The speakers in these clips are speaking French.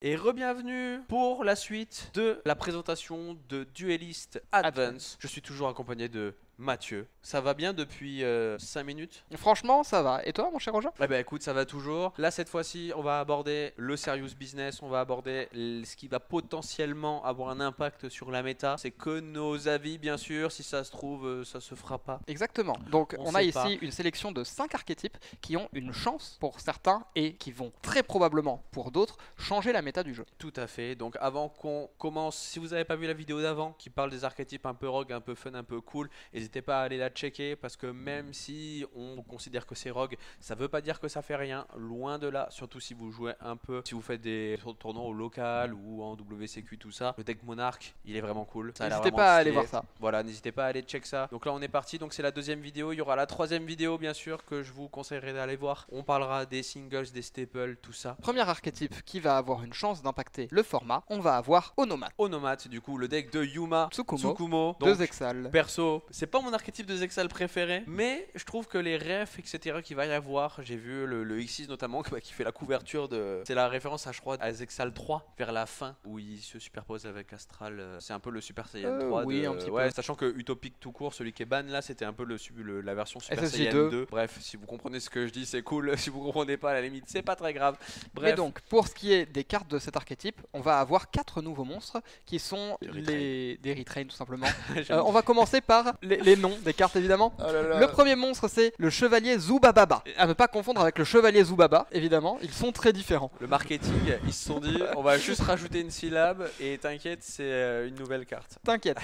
Et re-bienvenue pour la suite de la présentation de Duelist Advance. Je suis toujours accompagné de Mathieu. Ça va bien depuis 5 minutes? Franchement, ça va. Et toi, mon cher Roger? Eh ben écoute, ça va toujours. Là, cette fois-ci, on va aborder le serious business. On va aborder ce qui va potentiellement avoir un impact sur la méta. C'est que nos avis, bien sûr. Si ça se trouve, ça se fera pas. Exactement. Donc, On on a sait ici pas. une sélection de 5 archétypes qui ont une chance pour certains et qui vont très probablement pour d'autres changer la méta du jeu. Tout à fait. Donc avant qu'on commence, si vous n'avez pas vu la vidéo d'avant qui parle des archétypes un peu rogue, un peu fun, un peu cool, n'hésitez pas à aller la checker parce que même si on considère que c'est rogue, ça veut pas dire que ça fait rien. Loin de là, surtout si vous jouez un peu, si vous faites des tournois au local ou en WCQ, tout ça. Le deck Monarch, il est vraiment cool. Ça a l'air N'hésitez vraiment pas à aller stylé. voir ça. Voilà, n'hésitez pas à aller check ça. Donc là, on est parti. Donc c'est la deuxième vidéo. Il y aura la troisième vidéo, bien sûr, que je vous conseillerais d'aller voir. On parlera des singles, des staples, tout ça. Premier archétype qui va avoir une chance d'impacter le format, on va avoir Onomat. Onomat, du coup, le deck de Yuma Tsukumo, Donc, 2 Exal. perso, c'est pas mon archétype de Zexal préféré, mais je trouve que les refs, etc., qu'il va y avoir, j'ai vu le X6 notamment qui fait la couverture de. C'est la référence à, je crois, à Zexal 3 vers la fin où il se superpose avec Astral. C'est un peu le Super Saiyan 3. Oui, de... un petit ouais, peu. sachant que Utopic tout court, celui qui est ban là, c'était un peu la version Super SSJ2. Saiyan 2. Bref, si vous comprenez ce que je dis, c'est cool. Si vous comprenez pas, à la limite, c'est pas très grave. Bref. Mais donc, pour ce qui est des cartes de cet archétype, on va avoir 4 nouveaux monstres qui sont des retrains tout simplement. On va commencer par les noms des cartes évidemment. Oh là là. Le premier monstre c'est le chevalier Zubababa. À ne pas confondre avec le chevalier Zubaba, évidemment, ils sont très différents. Le marketing, ils se sont dit, on va juste rajouter une syllabe et t'inquiète, c'est une nouvelle carte. T'inquiète.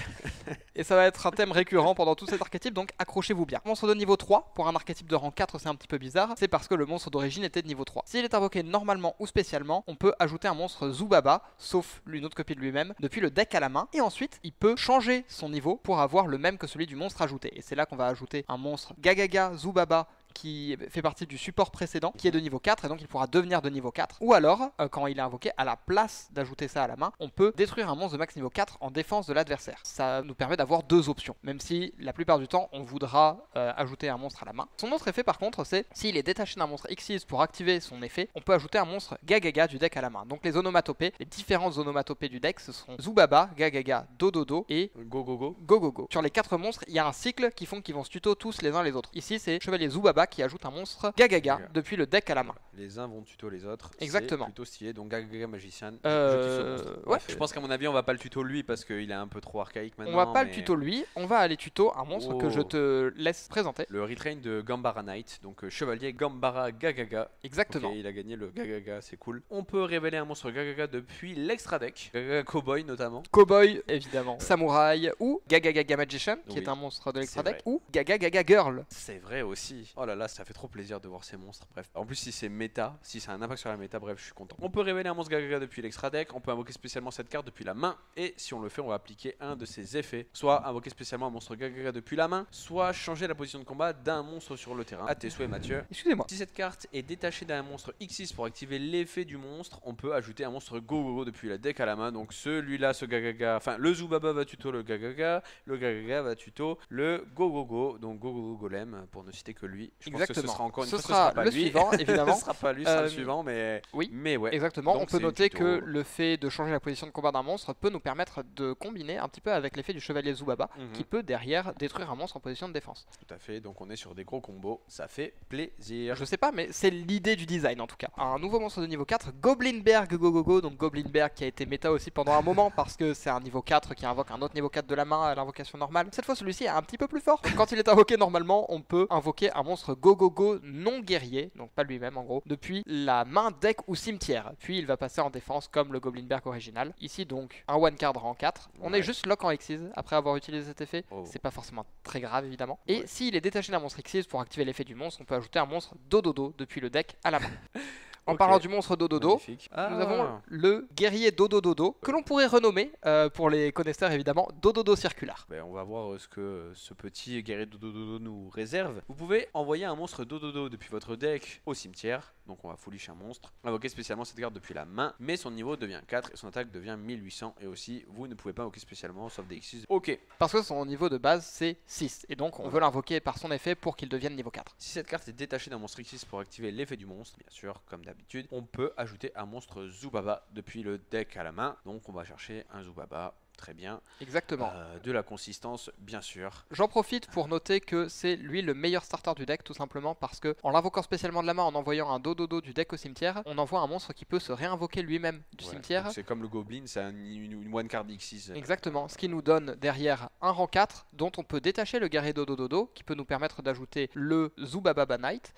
Et ça va être un thème récurrent pendant tout cet archétype, donc accrochez-vous bien. Monstre de niveau 3, pour un archétype de rang 4 c'est un petit peu bizarre, c'est parce que le monstre d'origine était de niveau 3. S'il est invoqué normalement ou spécialement, on peut ajouter un monstre Zubaba, sauf une autre copie de lui-même, depuis le deck à la main, et ensuite il peut changer son niveau pour avoir le même que celui du monstre ajouté. Et c'est là qu'on va ajouter un monstre Gagaga Zubaba qui fait partie du support précédent, qui est de niveau 4, et donc il pourra devenir de niveau 4. Ou alors, quand il est invoqué, à la place d'ajouter ça à la main, on peut détruire un monstre de max niveau 4 en défense de l'adversaire. Ça nous permet d'avoir deux options, même si la plupart du temps, on voudra ajouter un monstre à la main. Son autre effet par contre, c'est s'il est détaché d'un monstre X6 pour activer son effet, on peut ajouter un monstre Gagaga du deck à la main. Donc les onomatopées, les différentes onomatopées du deck, ce sont Zubaba, Gagaga, Dododo et Go go go. Gogogo. Sur les 4 monstres, il y a un cycle qui font qu'ils vont se tuto tous les uns les autres. Ici, c'est Chevalier Zubaba qui ajoute un monstre Gagaga depuis le deck à la main. Les uns vont tuto les autres. Exactement. C'est plutôt stylé. Donc Gagaga Magician. Ouais. Je pense qu'à mon avis, on va pas le tuto lui parce qu'il est un peu trop archaïque maintenant. On va pas mais... le tuto lui, on va aller tuto un monstre que je te laisse présenter. Le retrain de Gambara Knight, donc chevalier Gambara Gagaga. Exactement. Ok, il a gagné le Gagaga, c'est cool. On peut révéler un monstre Gagaga depuis l'extra deck. Gagaga Cowboy notamment. Cowboy, évidemment. Samouraï ou Gagaga Magician, qui Oui, est un monstre de l'extra c'est deck, vrai. ou Gagaga Girl. C'est vrai aussi. Oh là là, ça fait trop plaisir de voir ces monstres. Bref, en plus si c'est méta, si ça a un impact sur la méta, bref, je suis content. On peut révéler un monstre Gagaga depuis l'extra deck, on peut invoquer spécialement cette carte depuis la main, et si on le fait, on va appliquer un de ses effets. Soit invoquer spécialement un monstre Gagaga depuis la main, soit changer la position de combat d'un monstre sur le terrain. À tes souhaits, Mathieu. Excusez-moi. Si cette carte est détachée d'un monstre X6 pour activer l'effet du monstre, on peut ajouter un monstre Go-Go-Go depuis la deck à la main. Donc celui-là, ce Gagaga, enfin le Zubaba va tuto le Gagaga va tuto le Go-Go-Go, donc Go-Go-Go Golem, pour ne citer que lui. Je pense que ce sera encore une fois, ce sera pas le lui. suivant, évidemment. Ce sera pas lui, ce sera le suivant, mais oui. Mais ouais. Exactement, Donc, on peut c'est noter tuto. que le fait de changer la position de combat d'un monstre peut nous permettre de combiner un petit peu avec l'effet du chevalier Zubaba, qui peut derrière détruire un monstre en position de défense. Tout à fait, donc on est sur des gros combos, ça fait plaisir. Je sais pas, mais c'est l'idée du design en tout cas. Un nouveau monstre de niveau 4, Goblinberg Gogogo, donc Goblinberg qui a été méta aussi pendant un moment parce que c'est un niveau 4 qui invoque un autre niveau 4 de la main à l'invocation normale. Cette fois celui-ci est un petit peu plus fort. Quand il est invoqué normalement, on peut invoquer un monstre Gogogo non guerrier, donc pas lui-même en gros, depuis la main, deck ou cimetière. Puis il va passer en défense comme le Goblinberg original. Ici donc un one card rang 4. On est juste lock en Xyz après avoir utilisé cet effet. C'est pas forcément très grave évidemment. Et s'il est détaché d'un monstre Xyz pour activer l'effet du monstre, on peut ajouter un monstre Dododo depuis le deck à la main. En parlant du monstre Dododo, nous avons le guerrier Dodododo, que l'on pourrait renommer, pour les connaisseurs évidemment, Dododo Circular. On va voir ce que ce petit guerrier Dododo nous réserve. Vous pouvez envoyer un monstre Dododo depuis votre deck au cimetière. Donc on va foolish un monstre. Invoquer spécialement cette carte depuis la main, mais son niveau devient 4 et son attaque devient 1800. Et aussi, vous ne pouvez pas invoquer spécialement sauf des X6. Ok. Parce que son niveau de base c'est 6. Et donc on veut l'invoquer par son effet pour qu'il devienne niveau 4. Si cette carte est détachée d'un monstre X6 pour activer l'effet du monstre, bien sûr, comme d'habitude, d'habitude, on peut ajouter un monstre Zubaba depuis le deck à la main. Donc on va chercher un Zubaba. Très bien. Exactement. De la consistance, bien sûr. J'en profite pour noter que c'est lui le meilleur starter du deck, tout simplement parce que en l'invoquant spécialement de la main, en envoyant un dododo du deck au cimetière, on envoie un monstre qui peut se réinvoquer lui-même du cimetière. C'est comme le Goblin, c'est une one card Xyz. Exactement, ce qui nous donne derrière un rang 4 dont on peut détacher le guerrier dodododo qui peut nous permettre d'ajouter le Zubababa Knight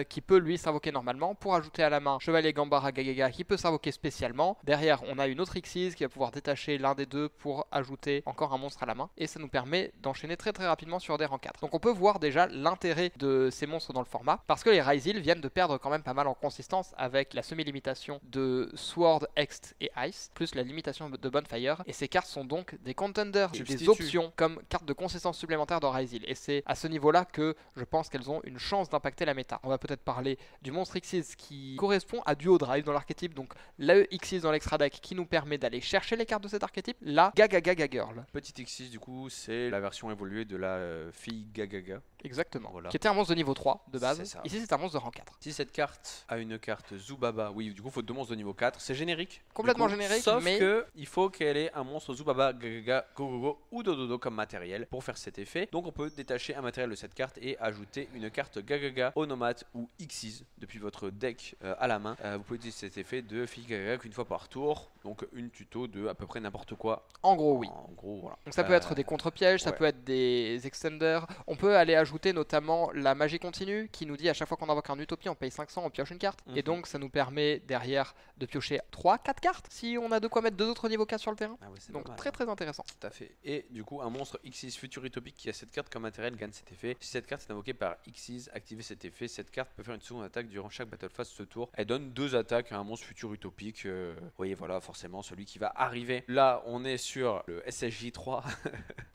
qui peut lui s'invoquer normalement pour ajouter à la main Chevalier Gambara Gagaga qui peut s'invoquer spécialement. Derrière on a une autre Xyz qui va pouvoir détacher l'un des deux pour ajouter encore un monstre à la main et ça nous permet d'enchaîner très rapidement sur des rangs 4. Donc on peut voir déjà l'intérêt de ces monstres dans le format parce que les Ryzil viennent de perdre quand même pas mal en consistance avec la semi-limitation de Sword, Hext et Ice plus la limitation de Bonfire et ces cartes sont donc des contenders, des options comme cartes de consistance supplémentaires dans Ryzil et c'est à ce niveau là que je pense qu'elles ont une chance d'impacter la méta. On va peut-être parler du monstre Xyz qui correspond à Duo Drive dans l'archétype, donc l'AE Xyz dans l'extra deck qui nous permet d'aller chercher les cartes de cet archétype, la Gagaga Girl. Petite Xyz du coup c'est la version évoluée de la fille Gagaga. Exactement, voilà. Qui était un monstre de niveau 3 de base, ici c'est un monstre de rang 4. Si cette carte a une carte Zubaba, oui du coup il faut deux monstres de niveau 4, c'est générique. Complètement générique, sauf mais que il faut qu'elle ait un monstre Zubaba, Gagaga, Gogogo ou Dododo comme matériel pour faire cet effet. Donc on peut détacher un matériel de cette carte et ajouter une carte Gagaga, Onomate ou Xyz depuis votre deck à la main. Vous pouvez utiliser cet effet de fille Gagaga qu'une fois par tour, donc une tuto de à peu près n'importe quoi. En gros oui. En gros voilà. Donc ça peut être des contre-pièges, ça peut être des extenders. On peut aller ajouter notamment la magie continue qui nous dit à chaque fois qu'on invoque un Utopie on paye 500, on pioche une carte. Et donc ça nous permet derrière de piocher 3-4 cartes si on a de quoi mettre deux autres niveaux 4 sur le terrain. Donc très intéressant. Tout à fait. Et du coup un monstre Xyz Futur Utopique qui a cette carte comme matériel gagne cet effet. Si cette carte est invoquée par Xyz, activez cet effet. Cette carte peut faire une seconde attaque durant chaque battle phase ce tour. Elle donne 2 attaques à un monstre Futur Utopique. Vous voyez voilà forcément celui qui va arriver. Là on est sur le SSJ3.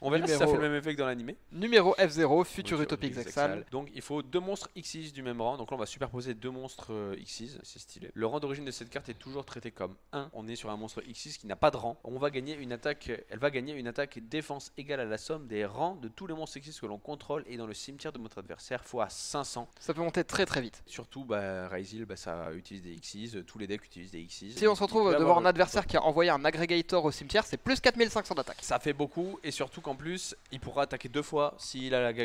On verra si ça fait le même effet que dans l'animé. Numéro F0 Futur Utopique Zexal. Donc il faut 2 monstres Xyz du même rang. Donc là on va superposer 2 monstres Xyz. C'est stylé. Le rang d'origine de cette carte est toujours traité comme 1. On est sur un monstre Xyz qui n'a pas de rang. On va gagner une attaque. Elle va gagner une attaque défense égale à la somme des rangs de tous les monstres Xyz que l'on contrôle et dans le cimetière de notre adversaire fois 500. Ça peut monter très vite. Surtout Ryzil ça utilise des Xyz. Tous les decks utilisent des Xyz. Si on se retrouve devant un adversaire qui a envoyé un aggregator au cimetière, c'est plus 4500 d'attaque. Ça fait beaucoup et surtout qu'en plus il pourra attaquer 2 fois s'il a la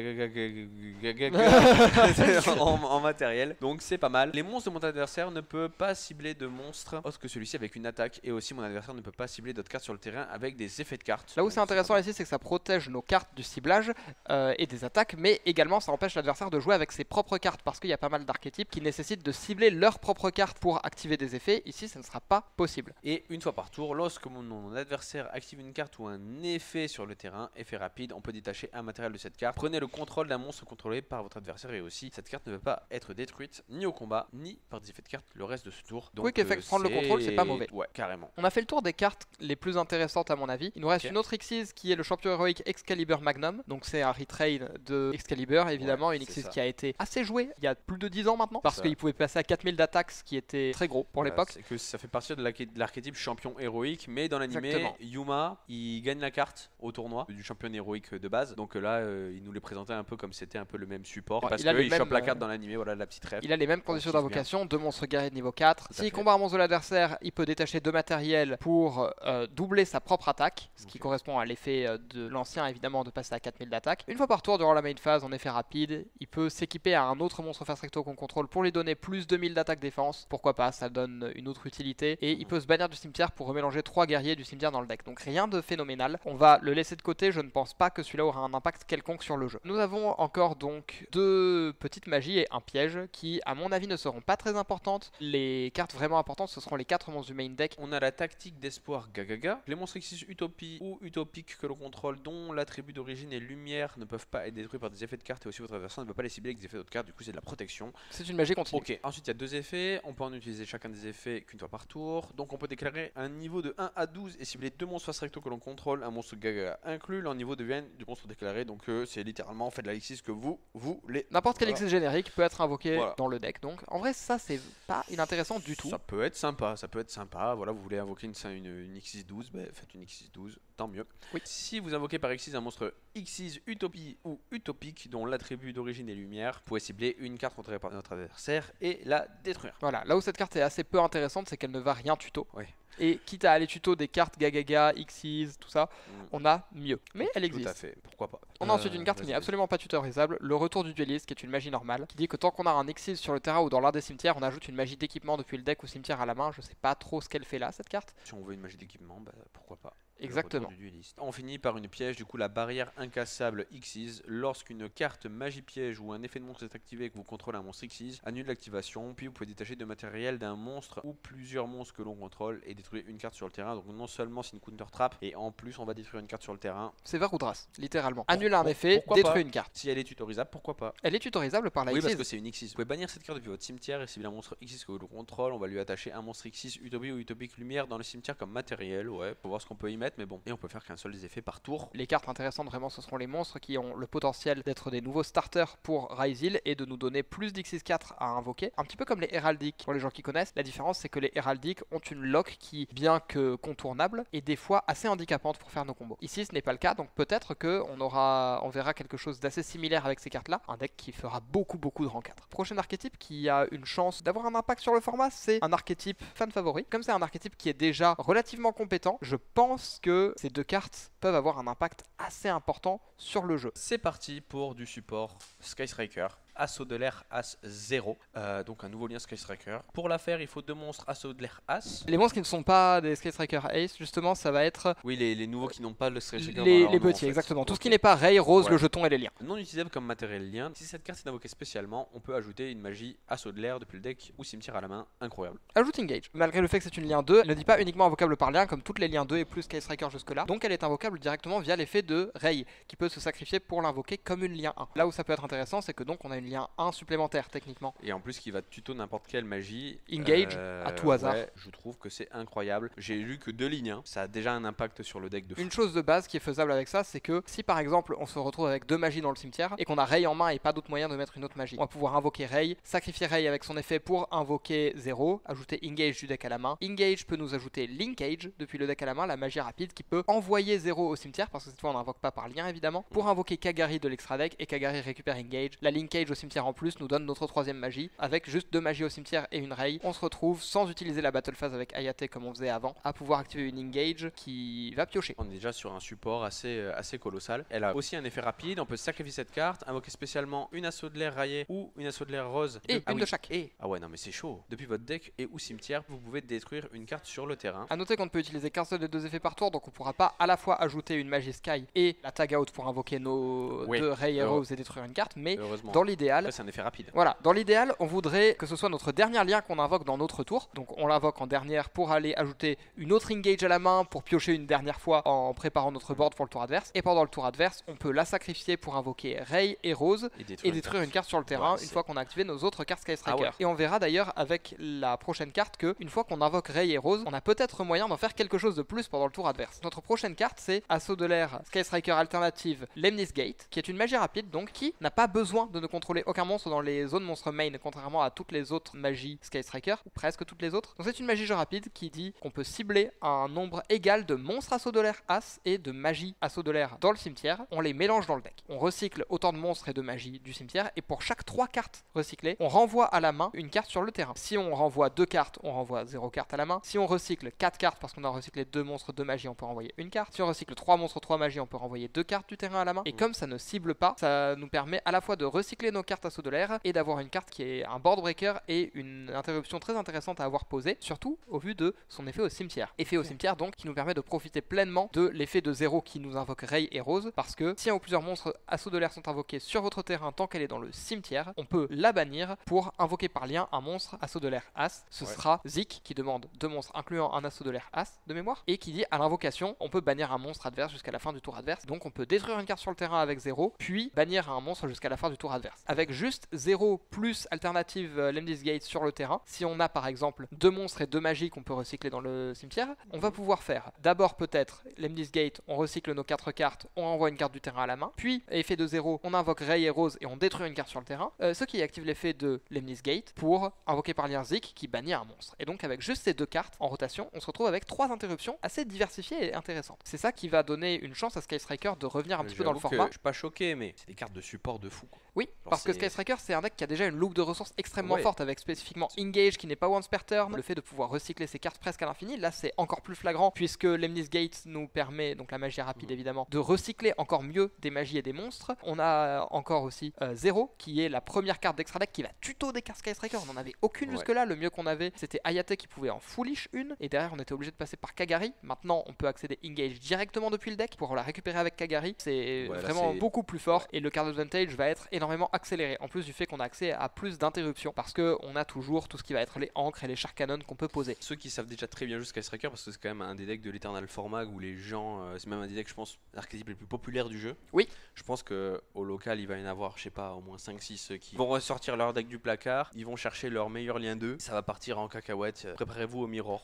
en matériel. Donc c'est pas mal. Les monstres de mon adversaire ne peuvent pas cibler de monstres autre que celui-ci avec une attaque. Et aussi mon adversaire ne peut pas cibler d'autres cartes sur le terrain avec des effets de cartes. Là où c'est intéressant ici, c'est que ça protège nos cartes du ciblage et des attaques, mais également ça empêche l'adversaire de jouer avec ses propres cartes parce qu'il y a pas mal d'archétypes qui nécessitent de cibler leurs propres cartes pour activer des effets. Ici ça ne sera pas possible. Et une fois par tour, lorsque mon adversaire active une carte ou un effet sur le terrain, effet rapide, on peut détacher un matériel de cette carte. Prenez le contrôle d'un monstre contrôlé par votre adversaire et aussi cette carte ne peut pas être détruite ni au combat ni par des effets de carte le reste de ce tour. Donc Quick Effect, prendre le contrôle c'est pas mauvais. Ouais, carrément. On a fait le tour des cartes les plus intéressantes à mon avis. Il nous reste une autre Xyz qui est le champion héroïque Excalibur Magnum. Donc c'est un retrain de Excalibur évidemment, une Xyz qui a été assez jouée il y a plus de 10 ans maintenant parce qu'il pouvait passer à 4000 d'attaque, ce qui était très gros pour l'époque. C'est que ça fait partie de l'archétype champion héroïque, mais dans l'animé Yuma il gagne la carte au tournoi du champion héroïque de base. Donc là il nous les présentait un peu comme c'était un peu le même support parce qu'il chope la carte dans l'animé, voilà la petite rêve. Il a les mêmes conditions d'invocation, 2 monstres guerriers de niveau 4. S'il combat un monstre de l'adversaire, il peut détacher 2 matériels pour doubler sa propre attaque, ce qui correspond à l'effet de l'ancien évidemment de passer à 4000 d'attaque. Une fois par tour durant la main phase en effet rapide, il peut s'équiper à un autre monstre fast recto qu'on contrôle pour lui donner plus 2000 d'attaque défense. Pourquoi pas, ça donne une autre utilité. Et il peut se bannir du cimetière pour remélanger 3 guerriers du cimetière dans le deck. Donc rien de phénoménal. On va le laisser de côté, je ne pense pas que celui-là aura un impact quelconque sur le jeu. Nous avons encore donc 2 petites magies et un piège qui à mon avis ne seront pas très importantes. Les cartes vraiment importantes ce seront les 4 monstres du main deck. On a la tactique d'espoir Gagaga. Les monstres Xyz Utopie ou utopiques que l'on contrôle dont l'attribut d'origine est lumière ne peuvent pas être détruits par des effets de cartes et aussi votre adversaire ne peut pas les cibler avec des effets d'autres cartes, du coup c'est de la protection. C'est une magie continue. Ok, ensuite il y a 2 effets, on peut en utiliser chacun des effets qu'une fois par tour. Donc on peut déclarer un niveau de 1 à 12 et cibler 2 monstres face recto que l'on contrôle, un monstre Gagaga inclus. leur niveau devienne du monstre déclaré. Donc c'est littéralement faites la Xyz que vous voulez. N'importe quel Voilà. Xyz générique peut être invoqué Voilà. dans le deck. Donc en vrai, ça c'est pas inintéressant du tout. Ça peut être sympa, ça peut être sympa. Voilà, vous voulez invoquer une Xyz 12, ben, faites une Xyz 12, tant mieux. Oui. Si vous invoquez par Xyz un monstre Xyz Utopie ou Utopique dont l'attribut d'origine est lumière, vous pouvez cibler une carte contrôlée par notre adversaire et la détruire. Voilà, là où cette carte est assez peu intéressante, c'est qu'elle ne va rien tuto. Ouais. Et quitte à aller tuto des cartes Gagaga, Xyz, tout ça, on a mieux. Mais elle existe. Tout à fait, pourquoi pas. On a ensuite une carte qui n'est absolument pas tutorisable, le retour du dueliste, qui est une magie normale, qui dit que tant qu'on a un Xyz sur le terrain ou dans l'un des cimetières, on ajoute une magie d'équipement depuis le deck ou cimetière à la main. Je sais pas trop ce qu'elle fait là, cette carte. Si on veut une magie d'équipement, bah, pourquoi pas. Exactement. Le retour du dueliste. On finit par une piège, du coup la barrière incassable Xyz. Lorsqu'une carte magie piège ou un effet de monstre est activé et que vous contrôlez un monstre Xyz, annule l'activation, puis vous pouvez détacher de matériel d'un monstre ou plusieurs monstres que l'on contrôle et détruire une carte sur le terrain. Donc non seulement c'est une counter trap, et en plus on va détruire une carte sur le terrain. C'est Varoudras, littéralement. Annule un effet, pourquoi détruit pas. une carte. Si elle est tutorisable, pourquoi pas. Elle est tutorisable par la Oui, parce Xyz. que c'est une Xyz. Vous pouvez bannir cette carte depuis votre cimetière et cibler un monstre Xyz que l'on contrôle. On va lui attacher un monstre Xyz Utopie ou Utopique Lumière dans le cimetière comme matériel. Ouais, pour voir ce qu'on peut y mettre, mais bon. Et on peut faire qu'un seul des effets par tour. Les cartes intéressantes vraiment ce seront les monstres qui ont le potentiel d'être des nouveaux starters pour Ryzil et de nous donner plus d'X4 à invoquer. Un petit peu comme les héraldiques pour les gens qui connaissent. La différence c'est que les héraldiques ont une lock qui, bien que contournable, est des fois assez handicapante pour faire nos combos. Ici ce n'est pas le cas, donc peut-être que on verra quelque chose d'assez similaire avec ces cartes là. Un deck qui fera beaucoup de rang 4. Prochain archétype qui a une chance d'avoir un impact sur le format, c'est un archétype fan favori. Comme c'est un archétype qui est déjà relativement compétent, je pense que ces deux cartes peuvent avoir un impact assez important sur le jeu. C'est parti pour du support Sky Striker. Assaut de l'air As 0, donc un nouveau lien Sky Striker. Pour la faire, il faut 2 monstres Assaut de l'air As. Les monstres qui ne sont pas des Sky Striker Ace, justement, ça va être Oui, les nouveaux qui n'ont pas le Sky Striker. les petits, exactement. Tout ce qui n'est pas Ray, Rose, Ouais. le jeton et les liens. Non utilisable comme matériel lien. Si cette carte est invoquée spécialement, on peut ajouter une magie Assaut de l'air depuis le deck ou cimetière à la main. Incroyable. Ajoute Engage. Malgré le fait que c'est une lien 2, elle ne dit pas uniquement invocable par lien comme toutes les liens 2 et plus Sky Striker jusque-là. Donc elle est invocable directement via l'effet de Ray, qui peut se sacrifier pour l'invoquer comme une lien 1. Là où ça peut être intéressant, c'est que donc on a une lien 1 supplémentaire techniquement. Et en plus qui va tuto n'importe quelle magie. Engage, à tout hasard. Ouais, je trouve que c'est incroyable. J'ai lu que 2 lignes, hein. Ça a déjà un impact sur le deck de fou. Une chose de base qui est faisable avec ça, c'est que si par exemple on se retrouve avec 2 magies dans le cimetière et qu'on a Ray en main et pas d'autre moyen de mettre une autre magie, on va pouvoir invoquer Ray, sacrifier Ray avec son effet pour invoquer 0, ajouter Engage du deck à la main. Engage peut nous ajouter Linkage depuis le deck à la main, la magie rapide qui peut envoyer 0 au cimetière, parce que cette fois on n'invoque pas par lien évidemment, pour invoquer Kagari de l'extra deck et Kagari récupère Engage. La Linkage au cimetière en plus nous donne notre troisième magie. Avec juste 2 magies au cimetière et une Ray, on se retrouve sans utiliser la battle phase avec Hayate comme on faisait avant, à pouvoir activer une Engage qui va piocher. On est déjà sur un support assez colossal. Elle a aussi un effet rapide, on peut sacrifier cette carte, invoquer spécialement une assaut de l'air rayée ou une assaut de l'air rose. Et une de chaque. Ah ouais, non mais c'est chaud. Depuis votre deck et ou cimetière, vous pouvez détruire une carte sur le terrain. A noter qu'on ne peut utiliser qu'un seul des 2 effets par tour, donc on pourra pas à la fois ajouter une magie Sky et la tag out pour invoquer nos 2 Ray et Rose et détruire une carte, mais Heureusement. dans l'idéal, Après, c'est un effet rapide. voilà, dans l'idéal, on voudrait que ce soit notre dernier lien qu'on invoque dans notre tour. Donc on l'invoque en dernière pour aller ajouter une autre engage à la main pour piocher une dernière fois en préparant notre board pour le tour adverse. Et pendant le tour adverse, on peut la sacrifier pour invoquer Ray et Rose et détruire une carte sur le terrain une fois qu'on a activé nos autres cartes Sky Striker. Et on verra d'ailleurs avec la prochaine carte que une fois qu'on invoque Ray et Rose, on a peut-être moyen d'en faire quelque chose de plus pendant le tour adverse. Notre prochaine carte c'est Assaut de l'air Sky Striker alternative Lemnis Gate, qui est une magie rapide donc qui n'a pas besoin de ne contrôler aucun monstre dans les zones monstres main, contrairement à toutes les autres magies Sky Striker, ou presque toutes les autres. Donc c'est une magie jeu rapide qui dit qu'on peut cibler un nombre égal de monstres Assaut de l'air As et de magie Assaut de l'air dans le cimetière. On les mélange dans le deck. On recycle autant de monstres et de magie du cimetière, et pour chaque 3 cartes recyclées, on renvoie à la main une carte sur le terrain. Si on renvoie 2 cartes, on renvoie 0 carte à la main. Si on recycle 4 cartes parce qu'on a recyclé 2 monstres, 2 magies, on peut renvoyer une carte. Si on recycle 3 monstres, 3 magies, on peut renvoyer 2 cartes du terrain à la main. Et comme ça ne cible pas, ça nous permet à la fois de recycler nos cartes Assaut de l'air et d'avoir une carte qui est un board breaker et une interruption très intéressante à avoir posée, surtout au vu de son effet au cimetière. Effet au cimetière donc qui nous permet de profiter pleinement de l'effet de 0 qui nous invoque Ray et Rose, parce que si un ou plusieurs monstres Assaut de l'air sont invoqués sur votre terrain tant qu'elle est dans le cimetière, on peut la bannir pour invoquer par lien un monstre Assaut de l'air As. Ce sera Zik qui demande 2 monstres incluant un Assaut de l'air As de mémoire, et qui dit à l'invocation on peut bannir un monstre adverse jusqu'à la fin du tour adverse. Donc on peut détruire une carte sur le terrain avec 0, puis bannir un monstre jusqu'à la fin du tour adverse. avec juste 0 plus alternative Lemnis Gate sur le terrain. Si on a par exemple 2 monstres et 2 magies qu'on peut recycler dans le cimetière, on va pouvoir faire d'abord peut-être Lemnis Gate, on recycle nos 4 cartes, on renvoie une carte du terrain à la main, puis effet de 0, on invoque Ray et Rose et on détruit une carte sur le terrain, ce qui active l'effet de Lemnis Gate pour invoquer par Zik qui bannit un monstre. Et donc avec juste ces 2 cartes en rotation, on se retrouve avec 3 interruptions assez diversifiées et intéressantes. C'est ça qui va donner une chance à Sky Striker de revenir un petit peu dans le format. Je suis pas choqué, mais c'est des cartes de support de fou, quoi. Oui, parce que Sky Striker c'est un deck qui a déjà une loop de ressources extrêmement forte avec spécifiquement Engage qui n'est pas once per turn, le fait de pouvoir recycler ses cartes presque à l'infini. Là c'est encore plus flagrant puisque Lemnis Gate nous permet, donc la magie rapide évidemment, de recycler encore mieux des magies et des monstres. On a encore aussi Zero qui est la première carte d'extra deck qui va tuto des cartes Sky Striker. On n'en avait aucune jusque là, le mieux qu'on avait c'était Hayate qui pouvait en foolish une et derrière on était obligé de passer par Kagari. Maintenant on peut accéder Engage directement depuis le deck pour la récupérer avec Kagari. C'est vraiment beaucoup plus fort et le card advantage va être énormément accéléré en plus du fait qu'on a accès à plus d'interruptions parce qu'on a toujours tout ce qui va être les ancres et les chars canons qu'on peut poser. Ceux qui savent déjà très bien jouer Sky Striker parce que c'est quand même un des decks de l'Eternal Format où les gens, c'est même un des decks je pense l'archétype les plus populaires du jeu. Oui. Je pense que au local il va y en avoir je sais pas au moins 5-6 qui vont ressortir leur deck du placard, ils vont chercher leur meilleur lien 2, ça va partir en cacahuète, préparez-vous au mirror.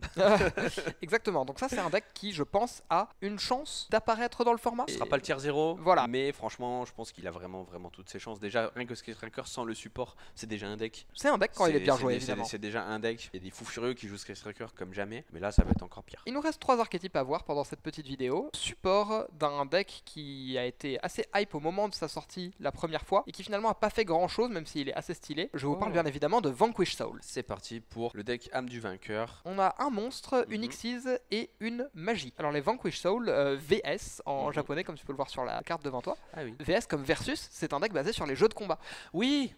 Exactement, donc ça c'est un deck qui je pense a une chance d'apparaître dans le format. Ce sera pas le tier 0, voilà. Mais franchement je pense qu'il a vraiment toutes ses chances. Déjà rien que Sky Striker sans le support c'est déjà un deck. C'est un deck quand il est bien joué évidemment. C'est déjà un deck, il y a des fous furieux qui jouent Sky Striker comme jamais, mais là ça va être encore pire. Il nous reste 3 archétypes à voir pendant cette petite vidéo. Support d'un deck qui a été assez hype au moment de sa sortie la première fois et qui finalement a pas fait grand chose même s'il est assez stylé. Je vous parle bien évidemment de Vanquish Soul. C'est parti pour le deck âme du vainqueur. On a un monstre, une Xyz et une magie. Alors les Vanquish Soul, VS en japonais comme tu peux le voir sur la carte devant toi. Ah oui. VS comme versus, c'est un deck basé sur les jeux de combat. Oui,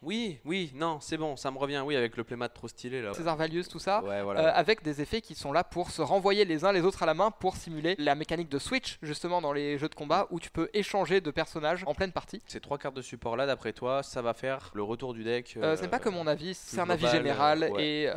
non, c'est bon, ça me revient, oui, avec le playmat trop stylé là. César Valius, tout ça, ouais, voilà. avec des effets qui sont là pour se renvoyer les uns les autres à la main pour simuler la mécanique de switch justement dans les jeux de combat où tu peux échanger de personnages en pleine partie. Ces 3 cartes de support là, d'après toi, ça va faire le retour du deck. Ce n'est pas que mon avis, c'est un avis général et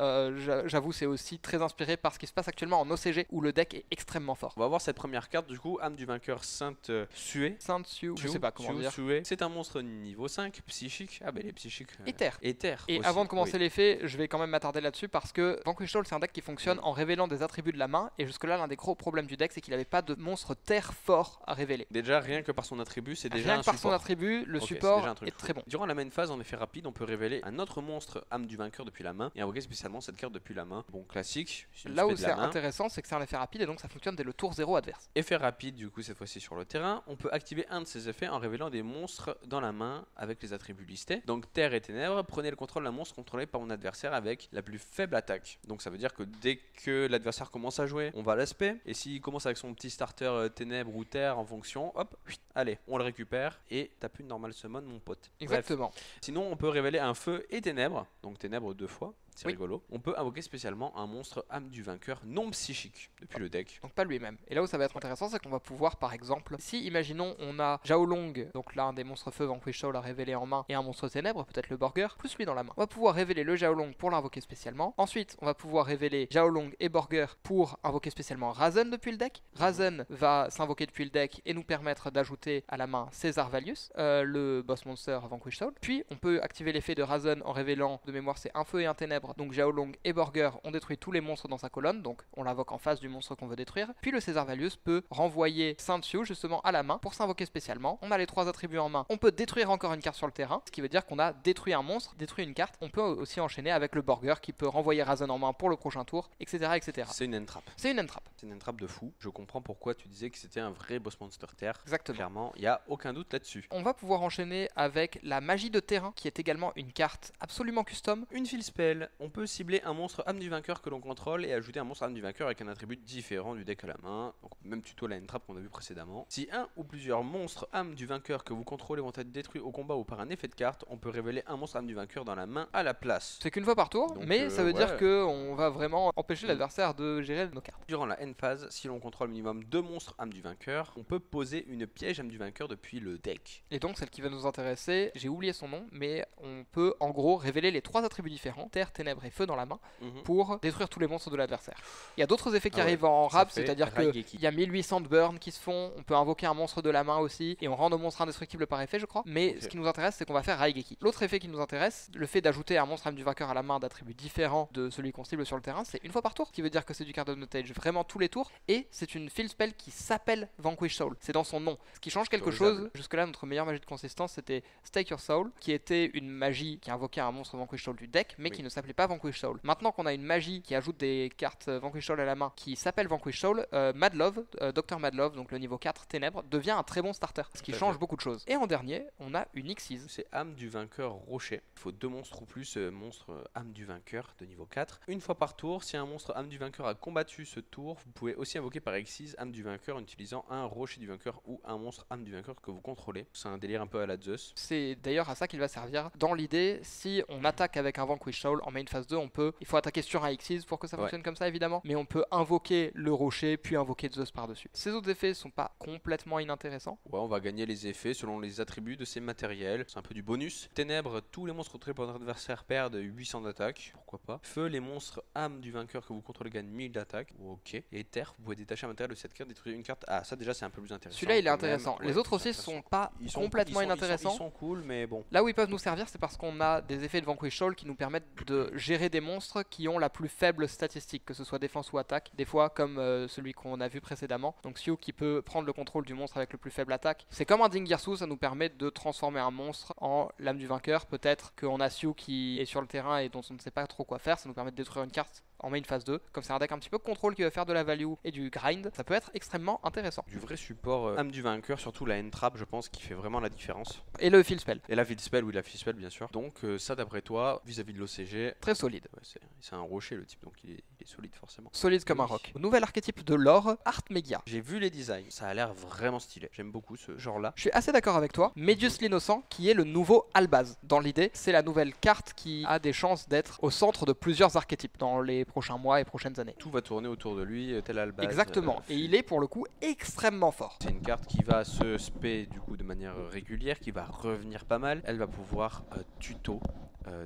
j'avoue c'est aussi très inspiré par ce qui se passe actuellement en OCG où le deck est extrêmement fort. On va voir cette première carte du coup, âme du vainqueur Sainte Sue. Sainte Sue, je sais pas comment dire. C'est un monstre niveau 5, psychique. Ah bah il est psychique. Éther. Éther. Et aussi, avant de commencer l'effet, je vais quand même m'attarder là-dessus parce que Vanquish Soul c'est un deck qui fonctionne en révélant des attributs de la main et jusque là l'un des gros problèmes du deck c'est qu'il n'avait pas de monstre terre fort à révéler. Déjà rien que par son attribut c'est déjà rien un que par support. son attribut, le support est très bon. Durant la main phase en effet rapide on peut révéler un autre monstre âme du vainqueur depuis la main et invoquer spécialement cette carte depuis la main. Bon classique. Là où c'est intéressant c'est que c'est un effet rapide et donc ça fonctionne dès le tour 0 adverse. Effet rapide du coup cette fois-ci sur le terrain, on peut activer un de ces effets en révélant des monstres dans la main avec les attributs listés. Donc terre et ténèbres, prenez le contrôle d'un monstre contrôlé par mon adversaire avec la plus faible attaque. Donc ça veut dire que dès que l'adversaire commence à jouer, on va l'aspect et s'il commence avec son petit starter ténèbres ou terre en fonction, hop, allez, on le récupère et t'as plus de normal summon mon pote. Exactement. Bref. Sinon on peut révéler un feu et ténèbres, donc ténèbres 2 fois. C'est rigolo. On peut invoquer spécialement un monstre âme du vainqueur non psychique depuis le deck. Donc pas lui-même. Et là où ça va être intéressant, c'est qu'on va pouvoir par exemple, si imaginons on a Xiaolong, donc l'un des monstres feu Vanquish Soul à révéler en main, et un monstre ténèbres, peut-être le Borger, plus lui dans la main. On va pouvoir révéler le Xiaolong pour l'invoquer spécialement. Ensuite, on va pouvoir révéler Xiaolong et Borger pour invoquer spécialement Razen depuis le deck. Razen va s'invoquer depuis le deck et nous permettre d'ajouter à la main César Valius, le boss monster Vanquish Soul. Puis on peut activer l'effet de Razen en révélant, de mémoire c'est un feu et un ténèbre, donc Xiaolong et Borger ont détruit tous les monstres dans sa colonne, donc on l'invoque en face du monstre qu'on veut détruire. Puis le César Valius peut renvoyer Sainte Sue justement à la main pour s'invoquer spécialement. On a les 3 attributs en main. On peut détruire encore une carte sur le terrain, ce qui veut dire qu'on a détruit un monstre, détruit une carte. On peut aussi enchaîner avec le Borger qui peut renvoyer Razen en main pour le prochain tour, etc. etc. C'est une entrap. C'est une entrap. C'est une entrap de fou. Je comprends pourquoi tu disais que c'était un vrai boss monster terre. Exactement. Clairement, il n'y a aucun doute là-dessus. On va pouvoir enchaîner avec la magie de terrain qui est également une carte absolument custom. Une fill spell. On peut cibler un monstre âme du vainqueur que l'on contrôle et ajouter un monstre âme du vainqueur avec un attribut différent du deck à la main. Donc même tuto la entrap qu'on a vu précédemment. Si un ou plusieurs monstres âme du vainqueur que vous contrôlez vont être détruits au combat ou par un effet de carte, on peut révéler un monstre âme du vainqueur dans la main à la place. C'est qu'une fois par tour, donc, mais ça veut dire qu'on va vraiment empêcher l'adversaire de gérer nos cartes. Durant la end phase, si l'on contrôle minimum 2 monstres âme du vainqueur, on peut poser une piège âme du vainqueur depuis le deck. Et donc celle qui va nous intéresser, j'ai oublié son nom, mais on peut en gros révéler les 3 attributs différents, terre, ténèbres et feu dans la main Mhm. pour détruire tous les monstres de l'adversaire. Il y a d'autres effets qui Ah ouais, arrivent en ça rap, fait c'est-à-dire Raigeki. qu'il y a 1800 de burn qui se font, on peut invoquer un monstre de la main aussi, et on rend nos monstres indestructibles par effet, je crois. Mais Ok. ce qui nous intéresse, c'est qu'on va faire Raigeki. L'autre effet qui nous intéresse, le fait d'ajouter un monstre âme du vainqueur à la main d'attributs différents de celui qu'on cible sur le terrain, c'est une fois par tour, ce qui veut dire que c'est du card notage vraiment tous les tours, et c'est une field spell qui s'appelle Vanquish Soul. C'est dans son nom. Ce qui change quelque chose. Autorisable. Jusque-là, notre meilleure magie de consistance, c'était Stake Your Soul, qui était une magie qui invoquait un monstre Vanquish Soul du deck, mais Oui. qui ne s'appelait pas Vanquish Soul. Maintenant qu'on a une magie qui ajoute des cartes Vanquish Soul à la main, qui s'appelle Vanquish Soul, Madlove, Dr Madlove, donc le niveau 4 Ténèbres, devient un très bon starter, ce qui Tout à change fait. beaucoup de choses. Et en dernier, on a une Xyz. C'est âme du vainqueur rocher. Il faut 2 monstres ou plus, monstre âme du vainqueur de niveau 4. Une fois par tour, si un monstre âme du vainqueur a combattu ce tour, vous pouvez aussi invoquer par Xyz âme du vainqueur en utilisant un rocher du vainqueur ou un monstre âme du vainqueur que vous contrôlez. C'est un délire un peu à la Zeus. C'est d'ailleurs à ça qu'il va servir. Dans l'idée, si on attaque avec un Vanquish Soul en main phase 2, il faut attaquer sur un Xyz pour que ça Ouais. fonctionne comme ça évidemment, mais on peut invoquer le rocher puis invoquer Zeus par-dessus. Ces autres effets sont pas complètement inintéressants. Ouais, on va gagner les effets selon les attributs de ces matériels. C'est un peu du bonus. Ténèbres, tous les monstres contrôlés par votre adversaire perdent 800 d'attaque. Pourquoi pas. Feu, les monstres âme du vainqueur que vous contrôlez gagnent 1000 d'attaque. Ok. Et terre, vous pouvez détacher un matériel de cette carte, détruire une carte. Ah, ça déjà c'est un peu plus intéressant. Celui-là il est quand même. intéressant. Ouais, Les autres c'est aussi intéressant. sont pas complètement inintéressants. Ils sont cool, mais bon. Là où ils peuvent nous servir, c'est parce qu'on a des effets de Vanquish Soul qui nous permettent de gérer des monstres qui ont la plus faible statistique, que ce soit défense ou attaque. Des fois, comme celui qu'on a vu précédemment, donc Sioux qui peut prendre le contrôle du monstre avec le plus faible attaque. C'est comme un Dingirsu, ça nous permet de transformer un monstre en l'âme du vainqueur. Peut-être qu'on a Sioux qui est sur le terrain et dont on ne sait pas trop quoi faire, ça nous permet de détruire une carte en main phase 2. Comme c'est un deck un petit peu contrôle qui veut faire de la value et du grind, ça peut être extrêmement intéressant. Du vrai support âme du vainqueur, surtout la N-Trap, je pense, qui fait vraiment la différence. Et le field spell, Et la field spell, oui, la field spell, bien sûr. Donc, ça, d'après toi, vis-à-vis de l'OCG, très solide. ouais, c'est un rocher le type, donc il est solide forcément. Solide comme un Oui. roc. Nouvel archétype de l'or, Art Megia. J'ai vu les designs, ça a l'air vraiment stylé. J'aime beaucoup ce genre-là. Je suis assez d'accord avec toi. Medius l'Innocent, qui est le nouveau Albaz. Dans l'idée, c'est la nouvelle carte qui a des chances d'être au centre de plusieurs archétypes dans les prochains mois et prochaines années. Tout va tourner autour de lui, tel Albaz. Exactement. Et il est pour le coup extrêmement fort. C'est une carte qui va se spé du coup de manière régulière, qui va revenir pas mal. Elle va pouvoir tuto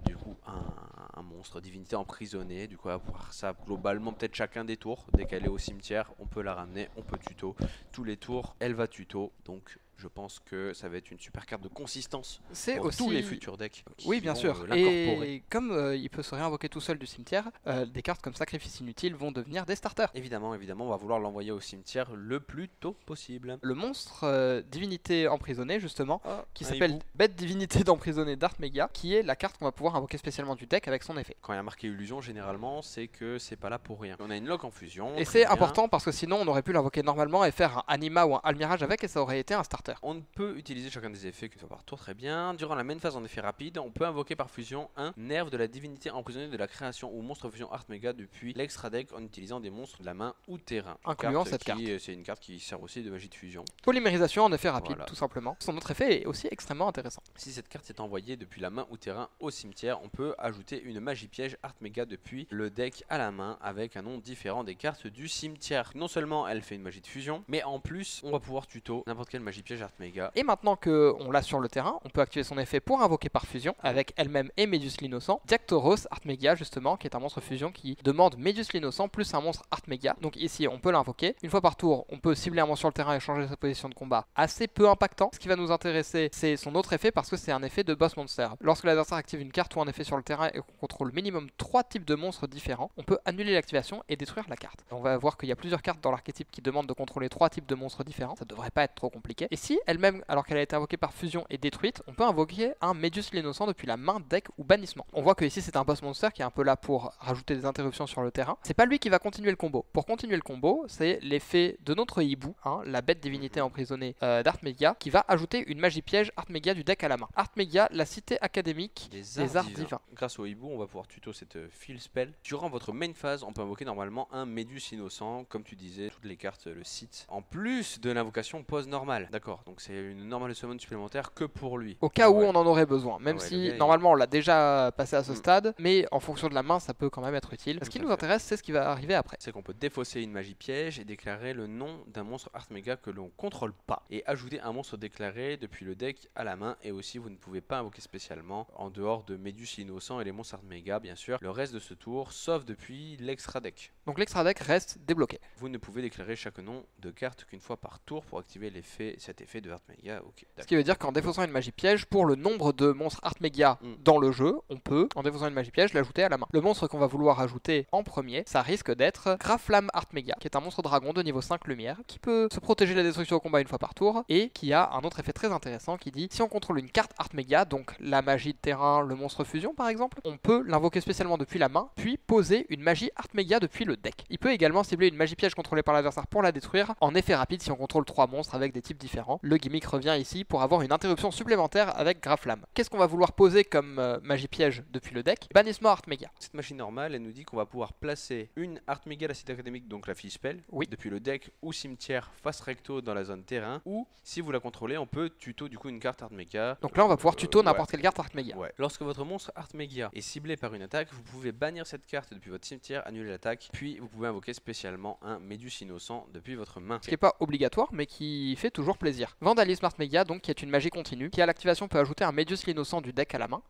du coup un monstre divinité emprisonné. Du coup, elle va pouvoir ça globalement peut-être chacun des tours. Dès qu'elle est au cimetière, on peut la ramener, on peut tuto. Tous les tours, elle va tuto. Donc je pense que ça va être une super carte de consistance C'est pour aussi tous les futurs decks. qui Oui, bien vont, sûr. l'incorporer. Et comme il peut se réinvoquer tout seul du cimetière, des cartes comme Sacrifice Inutile vont devenir des starters. Évidemment, on va vouloir l'envoyer au cimetière le plus tôt possible. Le monstre divinité emprisonnée, justement, qui Un s'appelle hibou. Bête divinité d'emprisonné d'Art Megia, qui est la carte qu'on va pouvoir invoquer spécialement du deck avec son effet. Quand il y a marqué illusion, généralement, c'est que c'est pas là pour rien. On a une lock en fusion. Et très c'est bien. important parce que sinon on aurait pu l'invoquer normalement et faire un Anima ou un Almirage avec et ça aurait été un starter. On ne peut utiliser chacun des effets qu'une fois par tour, très bien. Durant la main phase en effet rapide, on peut invoquer par fusion un nerf de la divinité emprisonnée de la création ou monstre fusion Art Mega depuis l'extra deck en utilisant des monstres de la main ou terrain. Incluant cette C'est une carte qui sert aussi de magie de fusion. Polymérisation en effet rapide, Voilà. tout simplement. Son autre effet est aussi extrêmement intéressant. Si cette carte est envoyée depuis la main ou terrain au cimetière, on peut ajouter une magie piège Art Mega depuis le deck à la main avec un nom différent des cartes du cimetière. Non seulement elle fait une magie de fusion, mais en plus on va pouvoir tuto n'importe quelle magie piège Art Mega. Et maintenant qu'on l'a sur le terrain, on peut activer son effet pour invoquer par fusion avec elle-même et Medius l'Innocent. Diactoros Art Mega justement, qui est un monstre fusion qui demande Medius l'Innocent plus un monstre Art Mega. Donc ici on peut l'invoquer. Une fois par tour, on peut cibler un monstre sur le terrain et changer sa position de combat. Assez peu impactant. Ce qui va nous intéresser, c'est son autre effet parce que c'est un effet de boss monster. Lorsque l'adversaire active une carte ou un effet sur le terrain et qu'on contrôle minimum 3 types de monstres différents, on peut annuler l'activation et détruire la carte. On va voir qu'il y a plusieurs cartes dans l'archétype qui demandent de contrôler 3 types de monstres différents. Ça devrait pas être trop compliqué. Et si elle-même, alors qu'elle a été invoquée par fusion est détruite, on peut invoquer un Medius l'Innocent depuis la main, deck ou bannissement. On voit que ici c'est un boss monster qui est un peu là pour rajouter des interruptions sur le terrain. C'est pas lui qui va continuer le combo. Pour continuer le combo, c'est l'effet de notre hibou, la bête divinité emprisonnée d'Art Megia, qui va ajouter une magie piège Art Megia du deck à la main. Art Megia, la cité académique des arts divins. Grâce au hibou, on va pouvoir tuto cette field spell. Durant votre main phase, on peut invoquer normalement un Medius innocent, comme tu disais, toutes les cartes le site. En plus de l'invocation pose normale. D'accord, sort. Donc c'est une normal summon supplémentaire que pour lui. Au cas où on en aurait besoin, même Ah ouais, si le gars, normalement on l'a déjà passé à ce stade, mais en fonction de la main ça peut quand même être utile. Ce qui nous intéresse c'est ce qui va arriver après. C'est qu'on peut défausser une magie piège et déclarer le nom d'un monstre Art Mega que l'on contrôle pas. Et ajouter un monstre déclaré depuis le deck à la main. Et aussi vous ne pouvez pas invoquer spécialement en dehors de Médus l'innocent et les monstres Art Mega bien sûr le reste de ce tour sauf depuis l'extra deck. Donc l'extra deck reste débloqué. Vous ne pouvez déclarer chaque nom de carte qu'une fois par tour pour activer cet effet de Art Mega. Ok. Ce qui veut dire qu'en défaussant une magie piège, pour le nombre de monstres Art Mega dans le jeu, on peut, en défaussant une magie piège, l'ajouter à la main. Le monstre qu'on va vouloir ajouter en premier, ça risque d'être Graflam Art Mega, qui est un monstre dragon de niveau 5 lumière, qui peut se protéger de la destruction au combat une fois par tour, et qui a un autre effet très intéressant qui dit, si on contrôle une carte Art Mega, donc la magie de terrain, le monstre fusion par exemple, on peut l'invoquer spécialement depuis la main, puis poser une magie Art Mega depuis le deck. Il peut également cibler une magie piège contrôlée par l'adversaire pour la détruire, en effet rapide si on contrôle 3 monstres avec des types différents. Le gimmick revient ici pour avoir une interruption supplémentaire avec Graflam. Qu'est-ce qu'on va vouloir poser comme magie piège depuis le deck? Bannissement Art Mega. Cette magie normale, elle nous dit qu'on va pouvoir placer une Art Mega, la cité académique, donc la fille spell, depuis le deck ou cimetière face recto dans la zone terrain, ou si vous la contrôlez, on peut tuto du coup une carte Art Mega. Donc là, on va pouvoir tuto n'importe quelle carte Art Mega. Lorsque votre monstre Art Mega est ciblé par une attaque, vous pouvez bannir cette carte depuis votre cimetière, annuler l'attaque, puis vous pouvez invoquer spécialement un Médus innocent depuis votre main. Ce qui n'est pas obligatoire, mais qui fait toujours plaisir. Vandalisme Art Mega, donc qui est une magie continue, qui à l'activation peut ajouter un Médus l'innocent du deck à la main.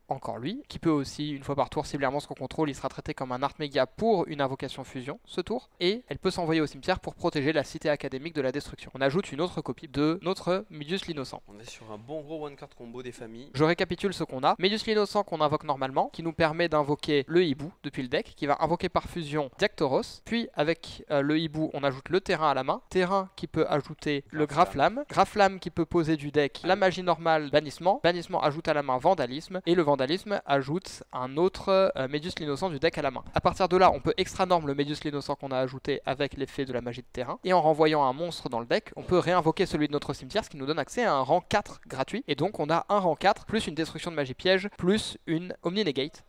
Encore lui, qui peut aussi, une fois par tour, cibler un monstre qu'on contrôle, il sera traité comme un Art Mega pour une invocation fusion, ce tour, et elle peut s'envoyer au cimetière pour protéger la cité académique de la destruction. On ajoute une autre copie de notre Médus l'innocent. On est sur un bon gros one card combo des familles. Je récapitule ce qu'on a. Médus l'innocent qu'on invoque normalement, qui nous permet d'invoquer le hibou depuis le deck, qui va invoquer par fusion Diactoros, puis avec le hibou, on ajoute le terrain à la main, terrain qui peut ajouter le Graflam, Graflam qui peut poser du deck la magie normale bannissement, bannissement ajoute à la main vandalisme, et le vandalisme ajoute un autre Médus l'innocent du deck à la main. À partir de là, on peut extra norme le Médus l'innocent qu'on a ajouté avec l'effet de la magie de terrain, et en renvoyant un monstre dans le deck, on peut réinvoquer celui de notre cimetière, ce qui nous donne accès à un rang 4 gratuit, et donc on a un rang 4 plus une destruction de magie piège, plus une Omni Negate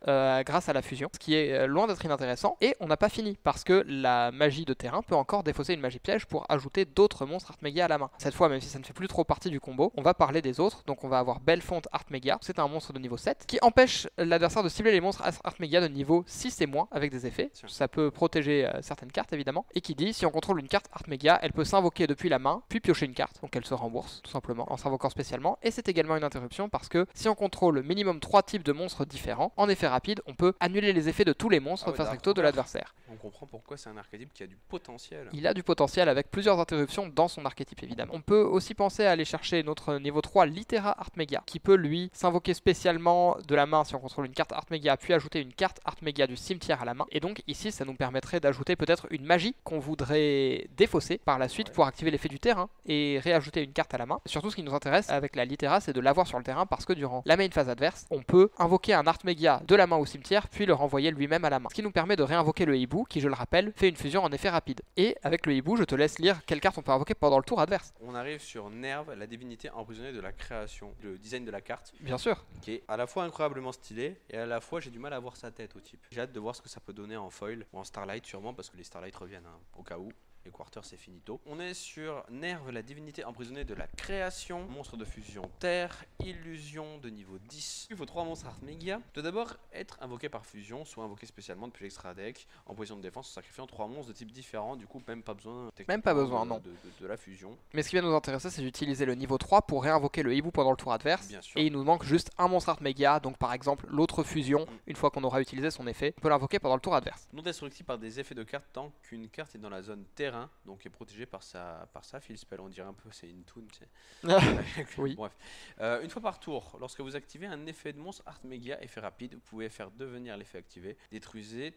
grâce à la fusion, ce qui est loin d'être inintéressant, et on n'a pas fini, parce que la magie de terrain peut encore défausser une magie piège pour ajouter d'autres monstres Art Mega à la main. Cette fois, même si ça ne fait plus trop partie du combo, on va parler des autres, donc on va avoir Bellefonte Art Mega, c'est un monstre de niveau 7, qui empêche l'adversaire de cibler les monstres Art Mega de niveau 6 et moins avec des effets, ça peut protéger certaines cartes évidemment, et qui dit si on contrôle une carte Art Mega, elle peut s'invoquer depuis la main, puis piocher une carte, donc elle se rembourse tout simplement en s'invoquant spécialement, et c'est également une interruption parce que si on contrôle minimum 3 types de monstres différents, en effet rapide, on peut annuler les effets de tous les monstres face recto de l'adversaire. On comprend pourquoi c'est un archétype qui a du potentiel. Il a du potentiel avec plusieurs interruptions dans son archétype évidemment. On peut aussi penser à aller chercher notre niveau 3 Litera Art Mega, qui peut lui s'invoquer spécialement de la main si on contrôle une carte Art Mega, puis ajouter une carte Art Mega du cimetière à la main, et donc ici ça nous permettrait d'ajouter peut-être une magie qu'on voudrait défausser par la suite pour activer l'effet du terrain et réajouter une carte à la main. Surtout ce qui nous intéresse avec la Litera, c'est de l'avoir sur le terrain parce que durant la main phase adverse, on peut invoquer un Art Mega de la main au cimetière puis le renvoyer lui-même à la main. Ce qui nous permet de réinvoquer le hibou qui, je le rappelle, fait une fusion en effet rapide. Et avec le hibou, je te laisse lire quelle carte on peut invoquer pendant le tour adverse. On arrive sur Nerve, la divinité emprisonnée de la création, le design de la carte. Bien sûr. Qui est à la fois incroyablement stylé et à la fois j'ai du mal à voir sa tête au type. J'ai hâte de voir ce que ça peut donner en foil ou en Starlight sûrement parce que les Starlight reviennent au cas où. Les quarters c'est finito. On est sur Nerve, la divinité emprisonnée de la création, monstre de fusion terre, illusion de niveau 10. Il faut 3 monstres Art Mega. Tout d'abord être invoqué par fusion, soit invoqué spécialement depuis l'extra deck, en position de défense en sacrifiant 3 monstres de type différent, du coup même pas besoin non. De la fusion. Mais ce qui va nous intéresser c'est d'utiliser le niveau 3 pour réinvoquer le hibou pendant le tour adverse. Bien sûr. Et il nous manque juste un monstre Art Mega, donc par exemple l'autre fusion, une fois qu'on aura utilisé son effet, on peut l'invoquer pendant le tour adverse. Non destructible par des effets de carte tant qu'une carte est dans la zone terrain, donc est protégée par sa field spell, on dirait un peu c'est une toon, tu sais. Oui. Bref. Une fois par tour, lorsque vous activez un effet de monstre Art Mega, effet rapide, vous pouvez faire devenir l'effet activé, détruisez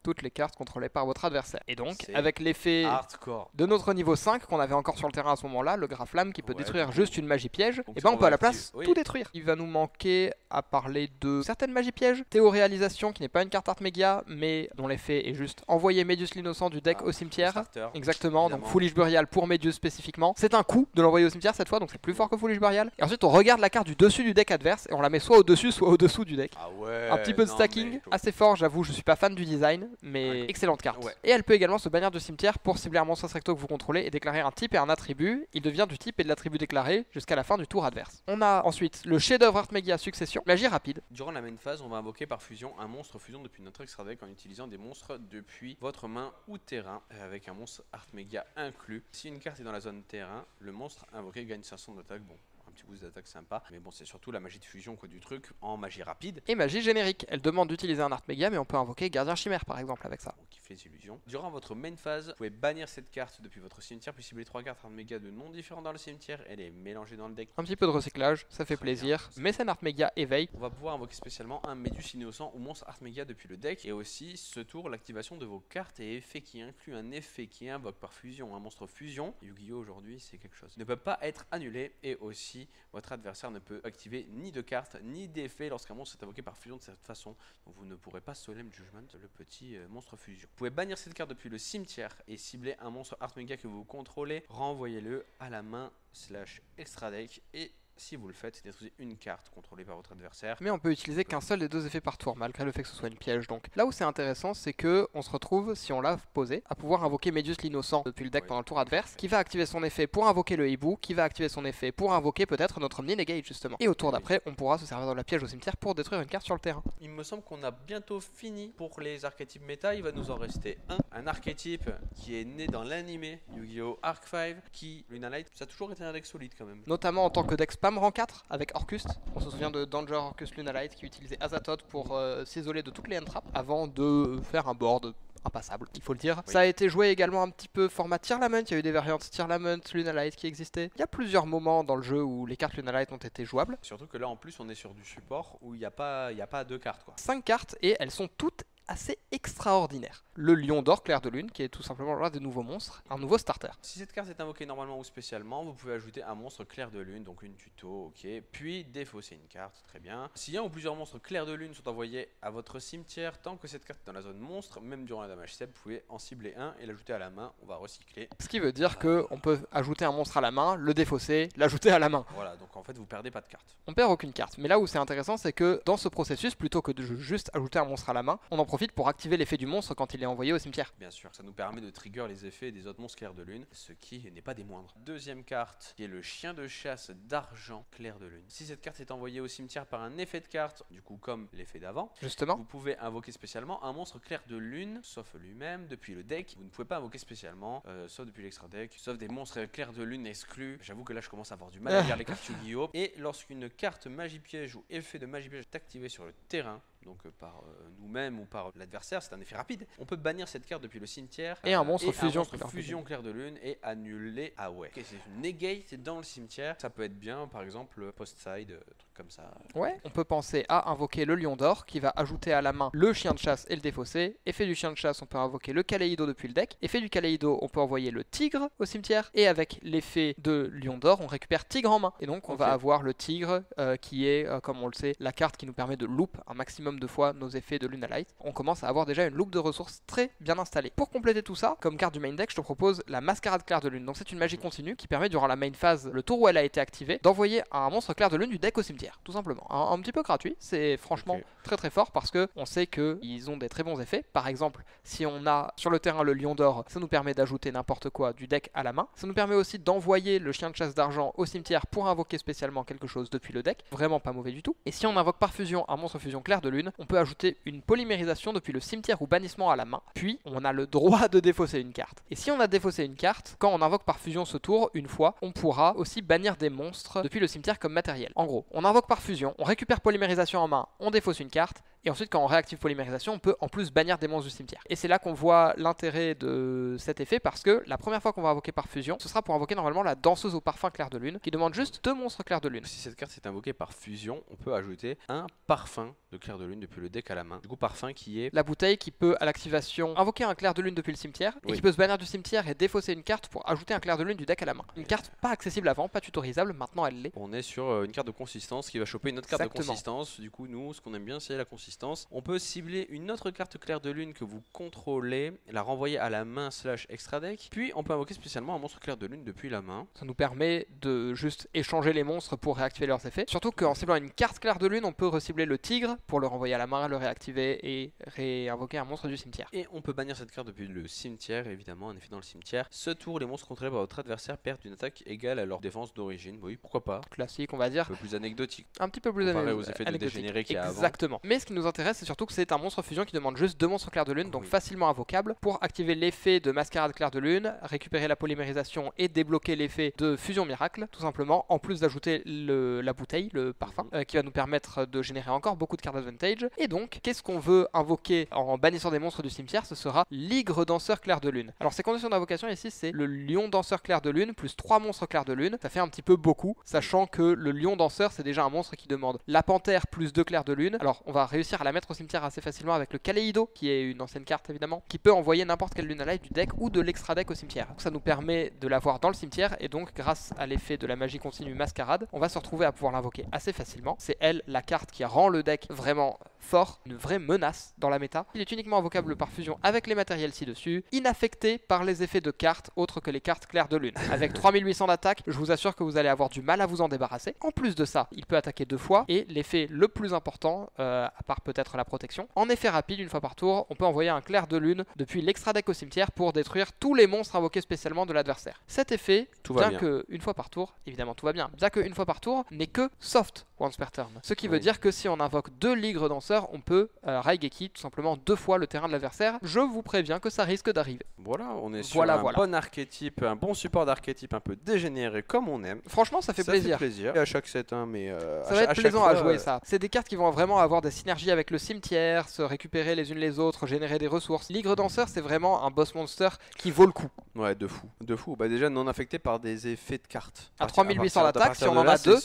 toutes les cartes contrôlées par votre adversaire. Et donc avec l'effet hardcore de notre niveau 5 qu'on avait encore sur le terrain à ce moment là, le Graflam qui peut détruire juste une magie piège, donc et ben on peut à la place tout détruire. Il va nous manquer à parler de certaines magies pièges, Théoréalisation qui n'est pas une carte Art Mega mais dont l'effet est juste envoyer Médus l'innocent du deck au cimetière. Exactement, donc Évidemment. Foolish Burial pour Medius spécifiquement. C'est un coup de l'envoyer au cimetière cette fois, donc c'est plus fort que Foolish Burial. Et ensuite on regarde la carte du dessus du deck adverse et on la met soit au-dessus soit au-dessous du deck. Ah ouais. Un petit peu de non, stacking, mais- assez fort, j'avoue, je suis pas fan du design, mais Ouais. excellente carte. Ouais. Et elle peut également se bannir du cimetière pour cibler un monstre recto que vous contrôlez et déclarer un type et un attribut. Il devient du type et de l'attribut déclaré jusqu'à la fin du tour adverse. On a ensuite le chef-d'œuvre Artmegia Succession, magie rapide. Durant la main phase, on va invoquer par fusion un monstre fusion depuis notre extra deck en utilisant des monstres depuis votre main ou terrain, avec un monstre Artmegia inclus. Si une carte est dans la zone terrain, le monstre invoqué gagne 500 d'attaque. Bon, un petit boost d'attaque sympa, mais bon, c'est surtout la magie de fusion quoi, du truc en magie rapide. Et magie générique, elle demande d'utiliser un Artmegia, mais on peut invoquer Gardien Chimère par exemple avec ça. Bon, qui fait des illusions. Durant votre main phase, vous pouvez bannir cette carte depuis votre cimetière, puis cibler 3 cartes Artmegia de noms différents dans le cimetière et les mélanger dans le deck. Un petit peu de recyclage, ça fait Très plaisir. bien. Mécène Artmegia éveille. On va pouvoir invoquer spécialement un Médus innocent ou monstre Artmegia depuis le deck, et aussi ce tour l'activation de vos cartes et effets qui inclut un effet qui invoque par fusion un monstre fusion. Yu-Gi-Oh aujourd'hui c'est quelque chose. Ne peut pas être annulé, et aussi votre adversaire ne peut activer ni de cartes ni d'effets lorsqu'un monstre est invoqué par fusion de cette façon. Donc vous ne pourrez pas Solemn Judgment, le petit monstre fusion. Vous pouvez bannir cette carte depuis le cimetière et cibler un monstre Artmegia que vous contrôlez, renvoyez-le à la main / extra deck, et si vous le faites, détruisez une carte contrôlée par votre adversaire. Mais on peut utiliser qu'un seul des deux effets par tour, malgré le fait que ce soit une piège. Donc là où c'est intéressant, c'est que on se retrouve, si on l'a posé, à pouvoir invoquer Medius l'innocent depuis le deck Oui. pendant le tour adverse, qui va activer son effet pour invoquer le hibou, qui va activer son effet pour invoquer peut-être notre Omni Negate justement. Et au tour Oui. d'après, on pourra se servir de la piège au cimetière pour détruire une carte sur le terrain. Il me semble qu'on a bientôt fini pour les archétypes méta. Il va nous en rester un archétype qui est né dans l'animé Yu-Gi-Oh! Arc 5, qui, Lunalight, ça a toujours été un deck solide quand même. Notamment en tant que deck spam rang 4 avec Orcust. On se souvient de Danger Orcust Lunalight qui utilisait Azathoth pour s'isoler de toutes les entrappes avant de faire un board impassable, il faut le dire. Oui. Ça a été joué également un petit peu format Tearlament, il y a eu des variantes Tearlament, Lunalight qui existaient. Il y a plusieurs moments dans le jeu où les cartes Lunalight ont été jouables. Surtout que là en plus on est sur du support où il n'y a pas deux cartes quoi. 5 cartes et elles sont toutes assez extraordinaires. Le lion d'or clair de lune qui est tout simplement l'un des nouveaux monstres, un nouveau starter. Si cette carte est invoquée normalement ou spécialement, vous pouvez ajouter un monstre clair de lune, donc une tuto, ok, puis défausser une carte, très bien. Si un ou plusieurs monstres clairs de lune sont envoyés à votre cimetière, tant que cette carte est dans la zone monstre, même durant la damage step, vous pouvez en cibler un et l'ajouter à la main, on va recycler. Ce qui veut dire qu'on peut ajouter un monstre à la main, le défausser, l'ajouter à la main. Voilà, donc en fait vous perdez pas de carte. On perd aucune carte. Mais là où c'est intéressant, c'est que dans ce processus, plutôt que de juste ajouter un monstre à la main, on en profite pour activer l'effet du monstre quand il est envoyé au cimetière. Bien sûr, ça nous permet de trigger les effets des autres monstres clairs de lune, ce qui n'est pas des moindres. Deuxième carte, qui est le chien de chasse d'argent clair de lune. Si cette carte est envoyée au cimetière par un effet de carte, du coup comme l'effet d'avant, Justement. vous pouvez invoquer spécialement un monstre clair de lune, sauf lui-même, depuis le deck. Vous ne pouvez pas invoquer spécialement, sauf depuis l'extra deck, sauf des monstres clairs de lune exclus. J'avoue que là je commence à avoir du mal à lire les cartes Yu-Gi-Oh! Et lorsqu'une carte magie piège ou effet de magie piège est activée sur le terrain, donc par nous-mêmes ou par l'adversaire, c'est un effet rapide. On peut bannir cette carte depuis le cimetière Et un monstre fusion clair de lune et annuler. Ah ouais. Ok, c'est une negate dans le cimetière. Ça peut être bien, par exemple post-side, truc comme ça. Ouais, on peut penser à invoquer le lion d'or qui va ajouter à la main le chien de chasse et le défausser. Effet du chien de chasse, on peut invoquer le Kaleido depuis le deck. Effet du Kaleido, on peut envoyer le tigre au cimetière. Et avec l'effet de lion d'or, on récupère tigre en main. Et donc on va avoir le tigre qui est, comme on le sait, la carte qui nous permet de loop un maximum de fois nos effets de Lunalight. On commence à avoir déjà une loupe de ressources très bien installée. Pour compléter tout ça, comme carte du main deck, je te propose la Mascarade clair de lune. Donc c'est une magie continue qui permet durant la main phase, le tour où elle a été activée, d'envoyer un monstre clair de lune du deck au cimetière, tout simplement. Un petit peu gratuit, c'est franchement très très fort parce que on sait qu'ils ont des très bons effets. Par exemple, si on a sur le terrain le lion d'or, ça nous permet d'ajouter n'importe quoi du deck à la main. Ça nous permet aussi d'envoyer le chien de chasse d'argent au cimetière pour invoquer spécialement quelque chose depuis le deck. Vraiment pas mauvais du tout. Et si on invoque par fusion un monstre fusion clair de lune, on peut ajouter une polymérisation depuis le cimetière ou bannissement à la main. Puis on a le droit de défausser une carte. Et si on a défaussé une carte, quand on invoque par fusion ce tour, une fois, on pourra aussi bannir des monstres depuis le cimetière comme matériel. En gros, on invoque par fusion, on récupère polymérisation en main, on défausse une carte, et ensuite quand on réactive polymérisation, on peut en plus bannir des monstres du cimetière. Et c'est là qu'on voit l'intérêt de cet effet parce que la première fois qu'on va invoquer par fusion, ce sera pour invoquer normalement la danseuse au parfum clair de lune qui demande juste 2 monstres clairs de lune. Si cette carte est invoquée par fusion, on peut ajouter un parfum de clair de lune depuis le deck à la main. Du coup, parfum qui est La bouteille qui peut à l'activation invoquer un clair de lune depuis le cimetière et qui peut se bannir du cimetière et défausser une carte pour ajouter un clair de lune du deck à la main. Une carte pas accessible avant, pas tutorisable, maintenant elle l'est. On est sur une carte de consistance qui va choper une autre carte Exactement. de consistance. Du coup, nous, ce qu'on aime bien, c'est la consistance. assistance. On peut cibler une autre carte clair de lune que vous contrôlez, la renvoyer à la main / extra deck, puis on peut invoquer spécialement un monstre clair de lune depuis la main. Ça nous permet de juste échanger les monstres pour réactiver leurs effets. Surtout qu'en ciblant une carte clair de lune, on peut recibler le tigre pour le renvoyer à la main, le réactiver et réinvoquer un monstre du cimetière. Et on peut bannir cette carte depuis le cimetière, évidemment, un effet dans le cimetière. Ce tour, les monstres contrôlés par votre adversaire perdent une attaque égale à leur défense d'origine. Oui, pourquoi pas. Classique, on va dire. Un peu plus anecdotique. Un petit peu plus comparé aux effets de dégénéré qu'il y a avant. Exactement. Mais ce qui nous intéresse, c'est surtout que c'est un monstre fusion qui demande juste 2 monstres clairs de lune, donc facilement invocable, pour activer l'effet de mascarade clair de lune, récupérer la polymérisation et débloquer l'effet de fusion miracle, tout simplement, en plus d'ajouter la bouteille, le parfum, qui va nous permettre de générer encore beaucoup de cartes advantage. Et donc, qu'est-ce qu'on veut invoquer en bannissant des monstres du cimetière? Ce sera l'Igre danseur clair de lune. Alors, ces conditions d'invocation ici, c'est le lion danseur clair de lune plus 3 monstres clairs de lune. Ça fait un petit peu beaucoup, sachant que le lion danseur, c'est déjà un monstre qui demande la panthère plus 2 clairs de lune. Alors, on va réussir à la mettre au cimetière assez facilement avec le Kaleido, qui est une ancienne carte évidemment, qui peut envoyer n'importe quelle lune alive du deck ou de l'extra deck au cimetière. Donc, ça nous permet de l'avoir dans le cimetière, et donc grâce à l'effet de la magie continue mascarade, on va se retrouver à pouvoir l'invoquer assez facilement. C'est elle la carte qui rend le deck vraiment fort, une vraie menace dans la méta. Il est uniquement invocable par fusion avec les matériels ci-dessus, inaffecté par les effets de cartes autres que les cartes claires de lune. Avec 3800 d'attaque, je vous assure que vous allez avoir du mal à vous en débarrasser. En plus de ça, il peut attaquer 2 fois, et l'effet le plus important, à part peut-être la protection, en effet rapide, une fois par tour, on peut envoyer un clair de lune depuis l'extra deck au cimetière pour détruire tous les monstres invoqués spécialement de l'adversaire. Cet effet, bien que une fois par tour, évidemment tout va bien, bien que une fois par tour, n'est que soft once per turn. Ce qui veut dire que si on invoque 2 ligres danseurs, on peut Raigeki tout simplement 2 fois le terrain de l'adversaire. Je vous préviens que ça risque d'arriver. Voilà, on est sur un bon archétype, un bon support d'archétype un peu dégénéré comme on aime. Franchement, ça fait plaisir. Et à chaque set, mais ça va être plaisant à jouer ça. C'est des cartes qui vont vraiment avoir des synergies avec le cimetière, se récupérer les unes les autres, générer des ressources. Ligre danseur, c'est vraiment un boss monster qui vaut le coup. Ouais, de fou. Bah déjà non affecté par des effets de cartes. À 3800 d'attaque, si on en a 2,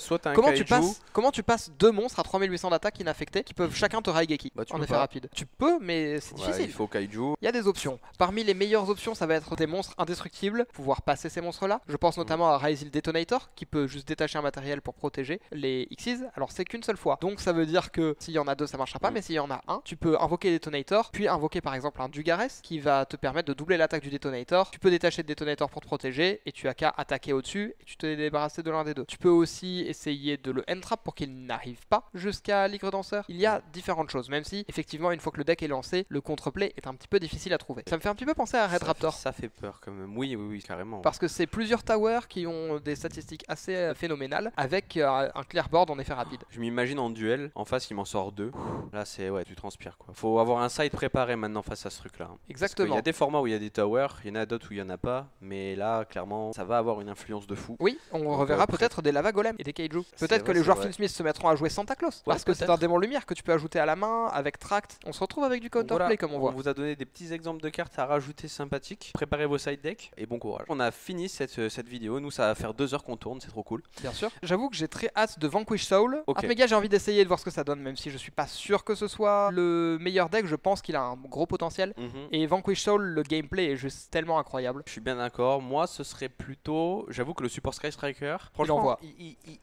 comment tu passes 2 monstres à 3800 d'attaque inaffectés qui peuvent chacun te Raigeki en effet rapide? Tu peux, mais c'est difficile. Il faut kaiju. Il y a des options. Parmi les meilleures options, ça va être des monstres indestructibles, pouvoir passer ces monstres-là. Je pense notamment à Raizil Detonator, qui peut juste détacher un matériel pour protéger les Xyz. Alors c'est qu'une seule fois. Donc ça veut dire que s'il y en a 2, ça marchera pas, mais s'il y en a un, tu peux invoquer Detonator, puis invoquer par exemple un Dugares, qui va te permettre de doubler l'attaque du Detonator. Tu peux détacher le Detonator pour te protéger, et tu as qu'à attaquer au-dessus, et tu te débarrasser de l'un des deux. Tu peux aussi essayer de le entrap pour qu'il n'arrive pas jusqu'à Ligre Danseur. Il y a différentes choses, même si effectivement une fois que le deck est lancé, le contreplay est un petit peu difficile à trouver. Ça me fait un petit peu penser à Red Raptor. Ça fait peur quand même. Oui, carrément. Parce que c'est plusieurs towers qui ont des statistiques assez phénoménales, avec un clearboard en effet rapide. Je m'imagine en duel, en face il m'en sort 2. Là c'est tu transpires quoi. Faut avoir un side préparé maintenant face à ce truc là. Exactement. Il y a des formats où il y a des towers, il y en a d'autres où il y en a pas, mais là clairement ça va avoir une influence de fou. Oui, on reverra peut-être des lava golems et des kaiju. Peut-être que les joueurs Finsmith se mettront à jouer Santa Claus, parce que c'est un démon lumière que tu peux ajouter à la main avec Tract. On se retrouve avec du counterplay comme on voit. On vous a donné des petits exemples de cartes à rajouter sympathiques. Préparez vos side decks et bon courage. On a fini cette vidéo, nous ça va faire 2 heures qu'on tourne, c'est trop cool. Bien sûr. J'avoue que j'ai très hâte de Vanquish Soul. Méga, j'ai envie d'essayer de voir ce que ça donne, même si je suis pas sûr que ce soit le meilleur deck. Je pense qu'il a un gros potentiel. Et Vanquish Soul, le gameplay est juste tellement incroyable. Je suis bien d'accord. Moi, ce serait plutôt, j'avoue que le support Sky Striker, franchement,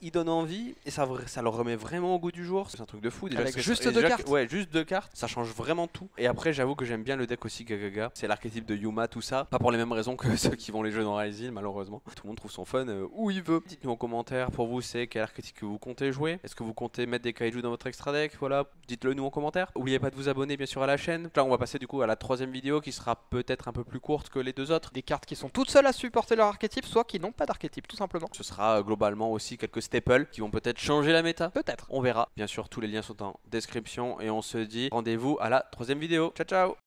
il donne envie et ça leur remet vraiment au goût du jour. C'est un truc de fou. Déjà, avec juste 2 cartes. Ouais, juste 2 cartes. Ça change vraiment tout. Et après, j'avoue que j'aime bien le deck aussi Gagaga. C'est l'archétype de Yuma, tout ça. Pas pour les mêmes raisons que ceux qui vont les jouer dans Raizil, malheureusement. Tout le monde trouve son fun où il veut. Dites-nous en commentaire pour vous, c'est quel archétype que vous comptez jouer. Est-ce que vous comptez mettre des kaiju dans votre extra deck? Voilà, dites-le nous en commentaire. N'oubliez pas de vous abonner bien sûr à la chaîne. Là, on va passer du coup à la 3e vidéo qui sera peut-être un peu plus courte que les 2 autres. Des cartes qui sont toutes seules à supporter leur archétype, soit qui n'ont pas d'archétype, tout simplement. Ce sera globalement aussi quelques staples qui vont peut-être changer la méta. Peut-être. On verra. Bien sûr, tous les liens sont en description et on se dit rendez-vous à la 3e vidéo. Ciao ciao.